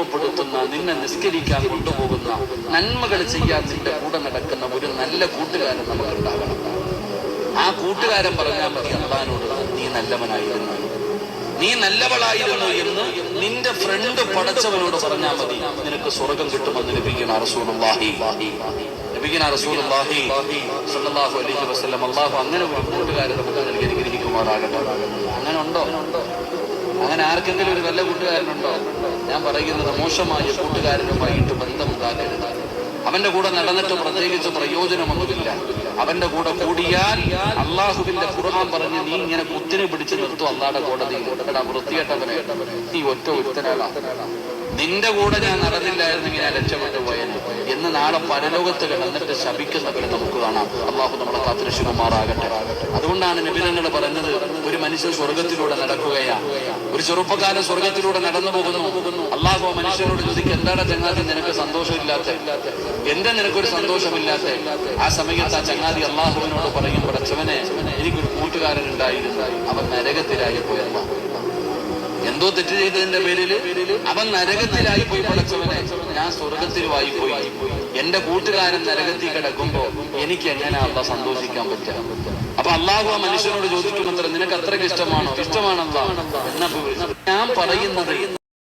ഓർമ്മപ്പെടുത്തുന്ന, നിന്നെ നിസ്കരിക്കാൻ കൊണ്ടുപോകുന്ന, നന്മകൾ ചെയ്യാൻ നിന്റെ കൂടെ നടക്കുന്ന ഒരു നല്ല കൂട്ടുകാരൻ നമുക്കുണ്ടാകണം. ആ കൂട്ടുകാരൻ പറഞ്ഞാൽ മതി അള്ളാഹിനോട്, നീ നല്ലവനായിരുന്നു, നീ നല്ലവളായിരുന്നു എന്ന് നിന്റെ ഫ്രണ്ട് പടച്ചവനോട് പറഞ്ഞാൽ മതി, നിനക്ക് സ്വർഗം കിട്ടുമെന്ന് നബിയുനാ റസൂലുള്ളാഹി സ്വല്ലല്ലാഹു അലൈഹി വസല്ലം. അല്ലാഹു അങ്ങനെ ഒരു കൂട്ടുകാരെ നമുക്ക് നൽകി അനുഗ്രഹിക്കുമാറാകട്ടെ. അങ്ങനെ ഉണ്ടോ? അങ്ങനെ ആർക്കെങ്കിലും ഒരു നല്ല കൂട്ടുകാരനുണ്ടോ? ഞാൻ പറയുന്നത് മോശമായ കൂട്ടുകാരനുമായിട്ട് ബന്ധമുണ്ടാക്കരുത്. അവന്റെ കൂടെ നടന്നിട്ട് പ്രത്യേകിച്ച് പ്രയോജനമൊന്നുമില്ല. അവന്റെ കൂടെ കൂടിയാൽ അള്ളാഹുവിന്റെ ഖുർആൻ പറഞ്ഞ് നീ ഇങ്ങനെ കുത്തിനെ പിടിച്ച് നിർത്തും അള്ളാഹുടെ കോടതിയിൽ. എടാ വൃത്തികെട്ടവനെ, നീ ഒറ്റ ഒരുത്തനാളാ, നിന്റെ കൂടെ ഞാൻ നടന്നില്ലായിരുന്നെങ്കിൽ ഞാൻ രക്ഷപ്പെട്ടു പോയനെ എന്ന് നാളെ പരലോകത്ത് കിടന്നിട്ട് ശപിക്കുന്നവരെ നമുക്ക് കാണാം. അള്ളാഹു നമ്മളെ കാത്തുരക്ഷിക്കുമാറാകട്ടെ. അതുകൊണ്ടാണ് നബി തങ്ങൾ പറഞ്ഞത്, ഒരു മനുഷ്യൻ സ്വർഗത്തിലൂടെ നടക്കുകയാണ്, ഒരു ചെറുപ്പക്കാരൻ സ്വർഗത്തിലൂടെ നടന്നു പോകുന്നു. അള്ളാഹു ആ മനുഷ്യനോട് ചോദിക്കും, എന്താണ് ചങ്ങാതി നിനക്ക് സന്തോഷമില്ലാത്ത, എന്താ നിനക്കൊരു സന്തോഷമില്ലാത്ത? ആ സമയത്ത് ആ ചങ്ങാതി അള്ളാഹുവിനോട് പറയും, പടച്ചവനെ, എനിക്കൊരു കൂട്ടുകാരൻ ഉണ്ടായിരുന്നു, അവൻ നരകത്തിലായി പോയല്ലോ, എന്തോ തെറ്റ് ചെയ്തതിന്റെ പേരിൽ അവൻ നരകത്തിലായി പോയി. പടച്ചവനെ, ഞാൻ സ്വർഗത്തിലുമായി പോയി, എന്റെ കൂട്ടുകാരൻ നരകത്തിൽ കിടക്കുമ്പോ എനിക്ക് എങ്ങനെ അള്ളാഹ് സന്തോഷിക്കാൻ പറ്റുക? അപ്പൊ അള്ളാഹു ആ മനുഷ്യനോട് ചോദിക്കുന്നത്ര, നിനക്ക് അത്രയ്ക്ക് ഇഷ്ടമാണോ? ഇഷ്ടമാണല്ലോ. എന്നാ ഞാൻ പറയുന്നത്